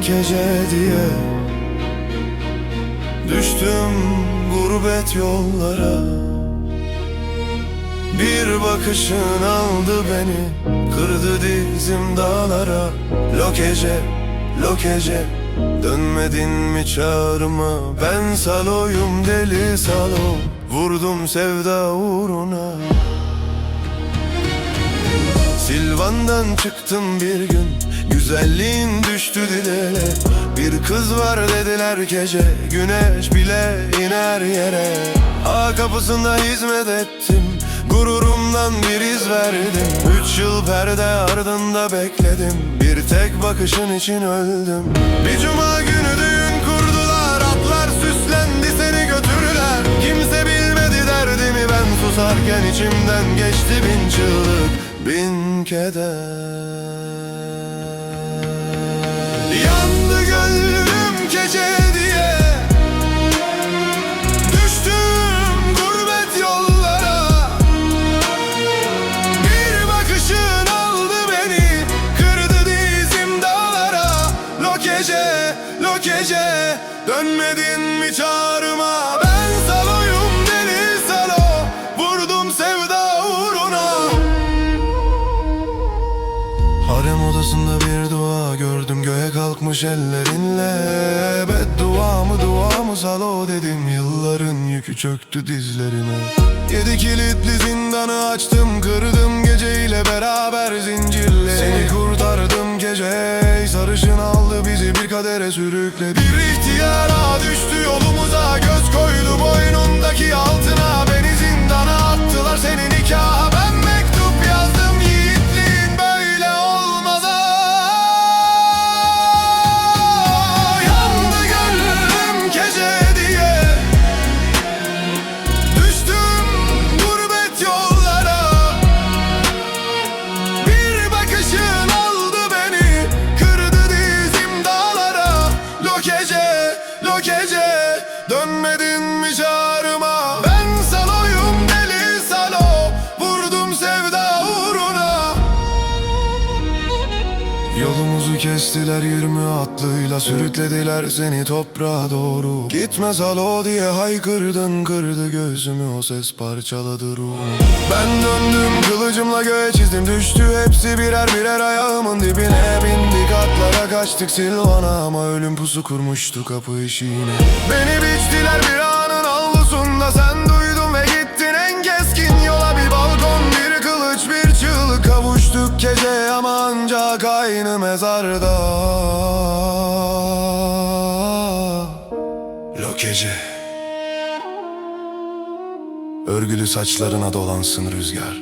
gece diye. Düştüm gurbet yollara, bir bakışın aldı beni, kırdı dizim dağlara. Lo gece, dönmedin mi çağrıma? Ben saloyum, deli salo, vurdum sevda uğruna. Silvan'dan çıktım bir gün, güzelliğin düştü dile. Bir kız var dediler gece, güneş bile iner yere. A kapısında hizmet ettim, gururumdan bir iz verdim. 3 yıl perde ardında bekledim, bir tek bakışın için öldüm. Bir cuma günü düğün kurdular, atlar süslendi seni götürürler. Kimse bilmedi derdimi, ben susarken içimden geçti bin çığlık, bin keder. Yandı gönlüm gece diye, düştüm gurbet yollara. Bir bakışın aldı beni, kırdı dizim dağlara. Lo gece, dönmedin mi çağrıma? Ben saloyum, deli salo, vurdum sevda uğruna. Harem odasında bir dua gördüm, göğe kalkmış ellerinle. Beddua mı salo dedim, yılların yükü çöktü dizlerime. 7 kilitli zindanı açtım, kırdım geceyle beraber zincirle. Seni kurtardım gece, sarışın aldı bizi bir kadere sürükledi. Bir ihtiyara düştü yolumuza, göz koydu boynundaki altına. Beni zindana attılar, seni nikaha ben mektup yazdım. Yiğitliğin böyle olmaz. Yandı gönlüm gece diye, düştüm gurbet yollara. Bir bakışın aldı beni, kırdı dizim dağlara. Lo gece, dönmedin mi çağrıma? Ben saloyum, deli salo, vurdum sevda uğruna. Yolumuzu kestiler 20 atlıyla, sürüklediler seni toprağa doğru. Gitme salo diye haykırdın, kırdı gözümü o ses, parçaladı ruhumu. Ben döndüm kılıcımla göğe çizdim, düştü hepsi birer birer ayağımın dibine. Bindik atlara kaçtık Silvan'a, ama ölüm pusu kurmuştu kapı eşiğine. Beni biçtiler bir anın avlusunda, sen duydun ve gittin en keskin yola. Bir balkon, bir kılıç, bir çığlık, kavuştuk gece ama ancak aynı mezarda. Lo gece, örgülü saçlarına dolansın rüzgar.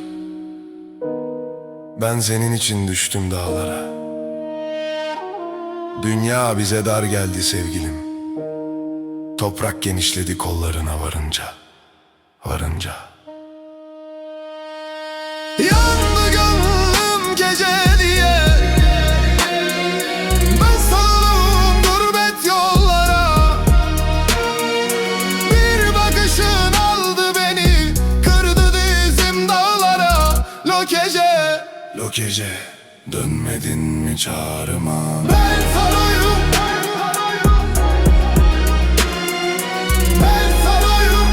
Ben senin için düştüm dağlara. Dünya bize dar geldi sevgilim, toprak genişledi kollarına varınca. Yandı gönlüm gece diye, ben salım gurbet yollara. Bir bakışın aldı beni, kırdı dizim dağlara. Lo gece, dönmedin mi çağrıma? Ben saloyum, ben saloyum,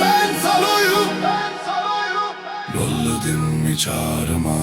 ben saloyum. Yolladın mı çağrıma?